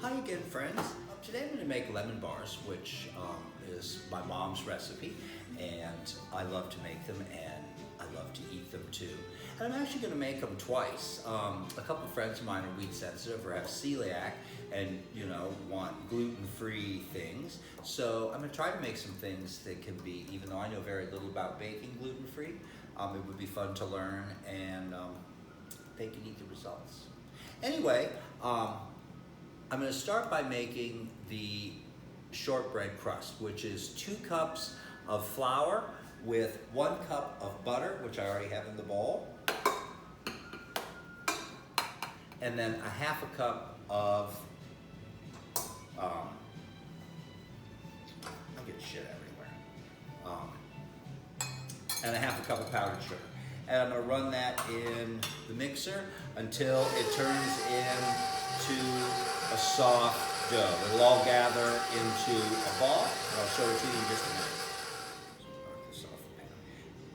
Hi again, friends. Today I'm going to make lemon bars, which is my mom's recipe, and I love to make them and I love to eat them too. And I'm actually going to make them twice. A couple of friends of mine are wheat sensitive or have celiac and want gluten-free things. So I'm going to try to make some things that can be, even though I know very little about baking gluten-free, it would be fun to learn and they can eat the results. Anyway, I'm going to start by making the shortbread crust, which is 2 cups of flour with 1 cup of butter, which I already have in the bowl, and then a half a cup of, I get shit everywhere, and a half a cup of powdered sugar. And I'm going to run that in the mixer until it turns into a soft dough. It'll all gather into a ball, and I'll show it to you in just a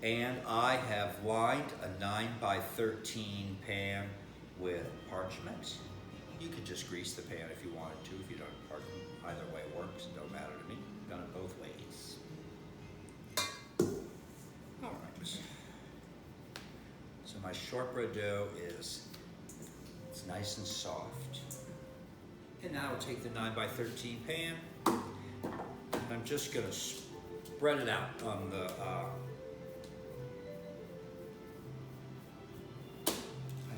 minute. And I have lined a 9x13 pan with parchment. You could just grease the pan if you wanted to. If you don't, either way works. It don't matter to me. I've done it both ways. All right. So my shortbread dough it's nice and soft. And now I'll take the 9x13 pan, and I'm just gonna spread it out on the, I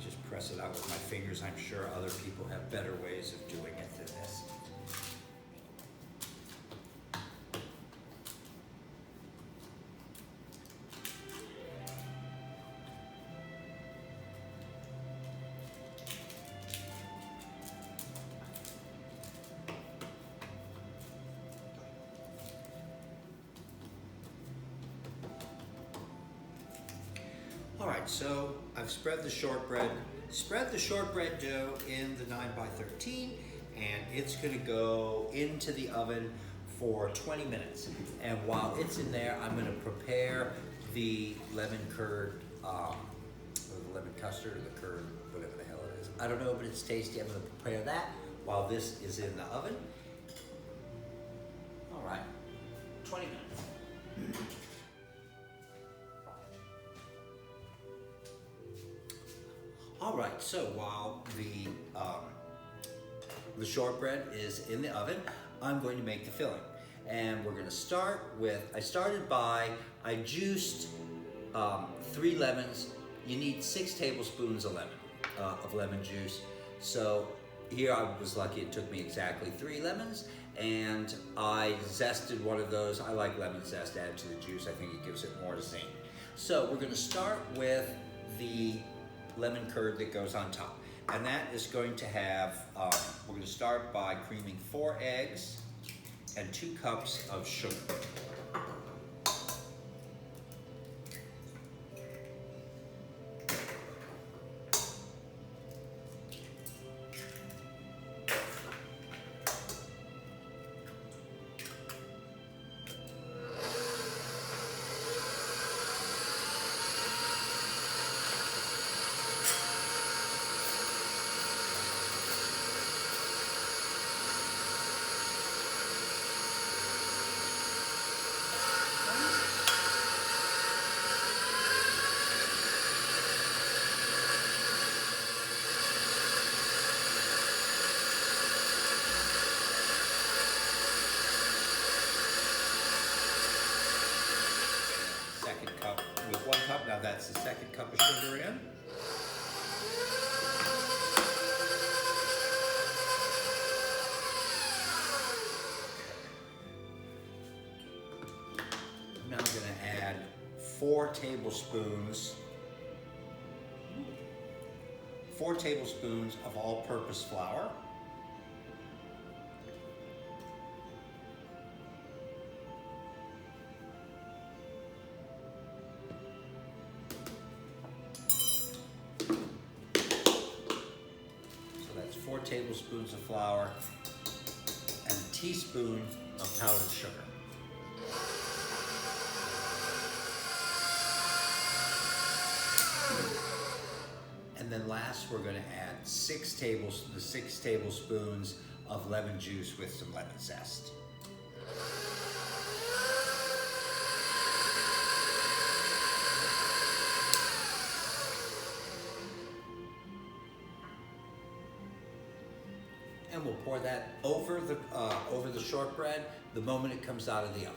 just press it out with my fingers. I'm sure other people have better ways of doing it than this. All right, so I've spread the shortbread dough in the 9x13, and it's gonna go into the oven for 20 minutes. And while it's in there, I'm gonna prepare the lemon curd, or the lemon custard, or the curd, whatever the hell it is. I don't know, but it's tasty. I'm gonna prepare that while this is in the oven. All right, 20 minutes. All right, so while the shortbread is in the oven, I'm going to make the filling. And we're gonna start with, I juiced 3 lemons. You need 6 tablespoons of lemon juice. So here I was lucky, it took me exactly 3 lemons, and I zested one of those. I like lemon zest added to the juice. I think it gives it more to zing. So we're gonna start with the lemon curd that goes on top. And that is going to have, we're going to start by creaming 4 eggs and 2 cups of sugar. With 1 cup, now that's the 2nd cup of sugar in. Now I'm going to add 4 tablespoons of all-purpose flour. So that's 4 tablespoons of flour and a teaspoon of powdered sugar. And then last, we're going to add 6 tablespoons of lemon juice with some lemon zest. And we'll pour that over the shortbread the moment it comes out of the oven.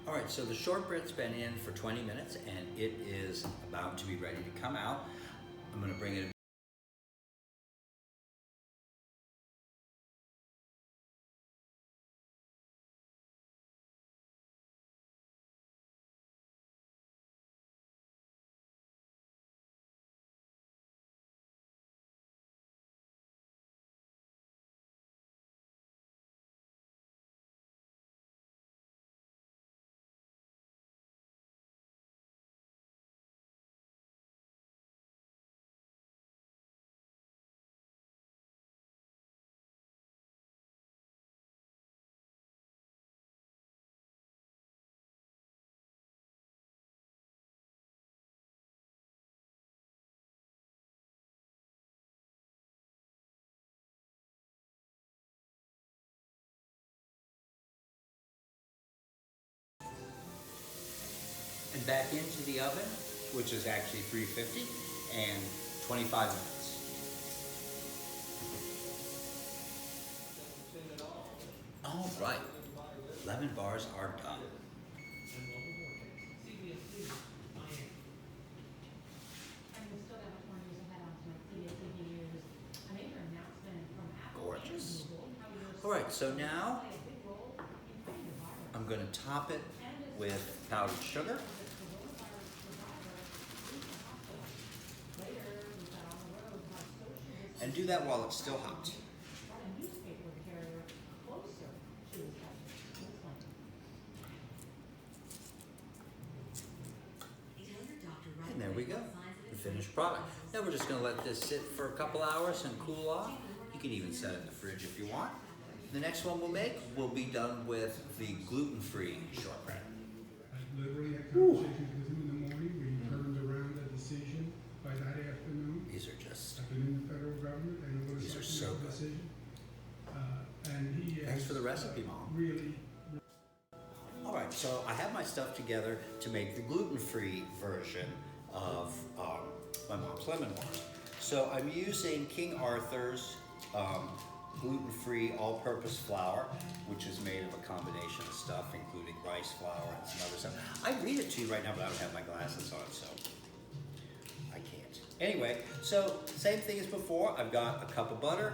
All right, so the shortbread's been in for 20 minutes and it is about to be ready to come out. I'm gonna bring it. And back into the oven, which is actually 350, and 25 minutes. All right, lemon bars are done. Gorgeous. All right, so now I'm going to top it with powdered sugar. And do that while it's still hot. And there we go, the finished product. Now we're just going to let this sit for a couple hours and cool off. You can even set it in the fridge if you want. The next one we'll make will be done with the gluten-free shortbread. Literally had conversations with him in the morning. We turned around a decision by that afternoon. These are just, I've been in the federal government and it was these are a so good. decision. And he Thanks is, for the recipe, Mom. really. All right, so I have my stuff together to make the gluten-free version of my mom's lemon bars. So I'm using King Arthur's gluten-free all-purpose flour, which is made of a combination of stuff, including rice flour and some other stuff. I read it to you right now, but I don't have my glasses on, so I can't. Anyway, so same thing as before. I've got a cup of butter.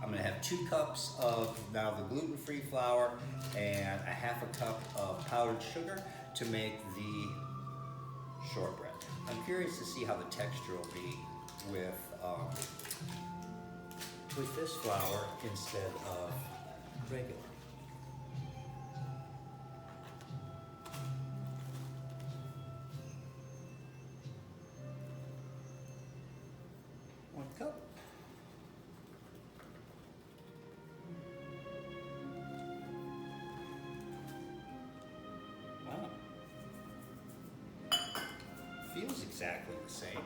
I'm gonna have 2 cups of now the gluten-free flour and a half a cup of powdered sugar to make the shortbread. I'm curious to see how the texture will be with this flour instead of regular. One cup. Wow. Feels exactly the same.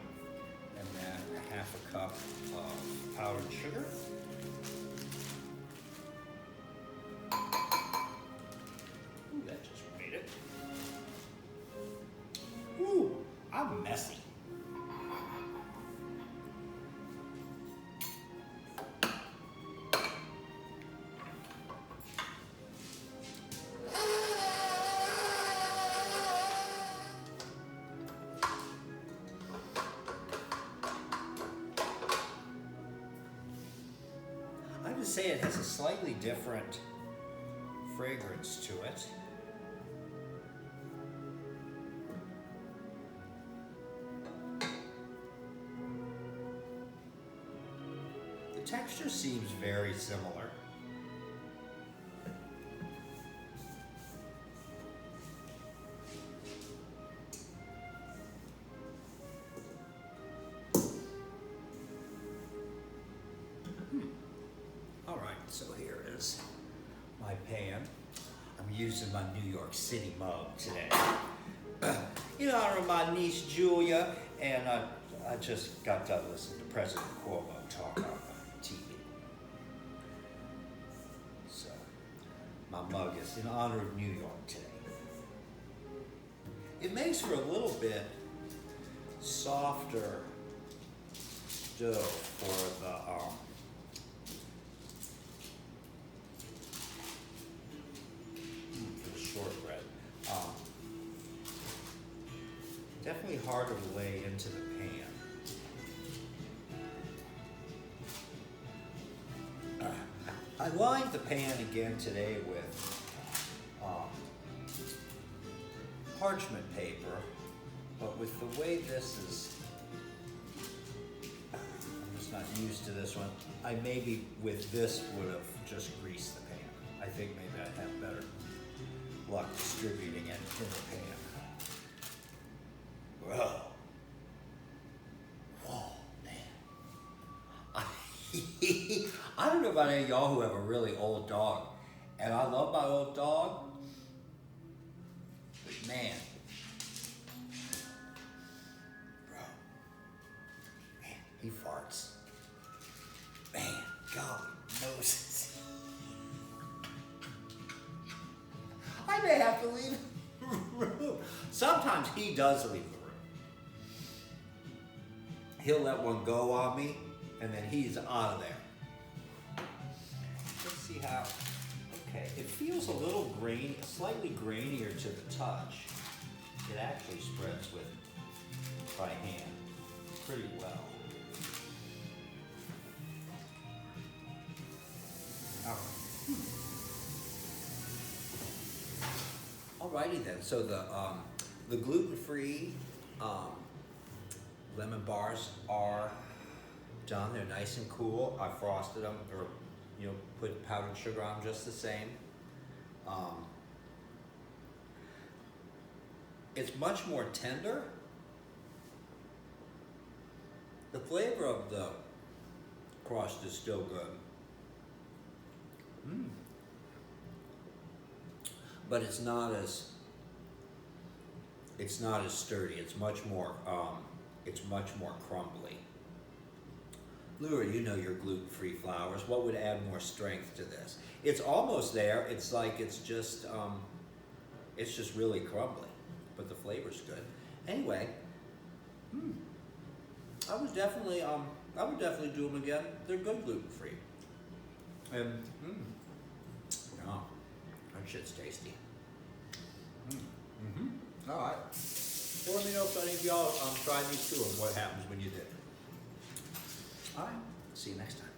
And then a half a cup of powdered sugar. Ooh, that just made it. Ooh, I'm messy. I would say it has a slightly different fragrance to it. The texture seems very similar. All right, so here is my pan. I'm using my New York City mug today. In honor of my niece Julia, and I just got done listening to President Cuomo talk on TV. So, my mug is in honor of New York today. It makes for a little bit softer dough for the shortbread. Definitely harder to lay into the pan. I lined the pan again today with parchment paper, but with the way this is, I'm just not used to this one. I maybe with this would have just greased the pan. I think maybe I'd have better luck distributing it in the pan. Whoa. Whoa, man. I don't know about any of y'all who have a really old dog, and I love my old dog, but man, bro, man, he farts. Man, golly Moses. I may have to leave the room. Sometimes he does leave the room. He'll let one go on me, and then he's out of there. Let's see how, okay, it feels a little grainy, slightly grainier to the touch. It actually spreads with, by hand, pretty well. Alrighty then, so the gluten-free lemon bars are done. They're nice and cool. I frosted them, or put powdered sugar on them just the same. It's much more tender. The flavor of the crust is still good. But it's not as sturdy. It's much more crumbly. Laura, you know your gluten-free flours. What would add more strength to this? It's almost there. It's like it's just really crumbly, but the flavor's good. Anyway, I would definitely do them again. They're good gluten-free. And yeah, that shit's tasty. All right. Well, let me know if any of y'all tried these too and what happens when you did. All right. See you next time.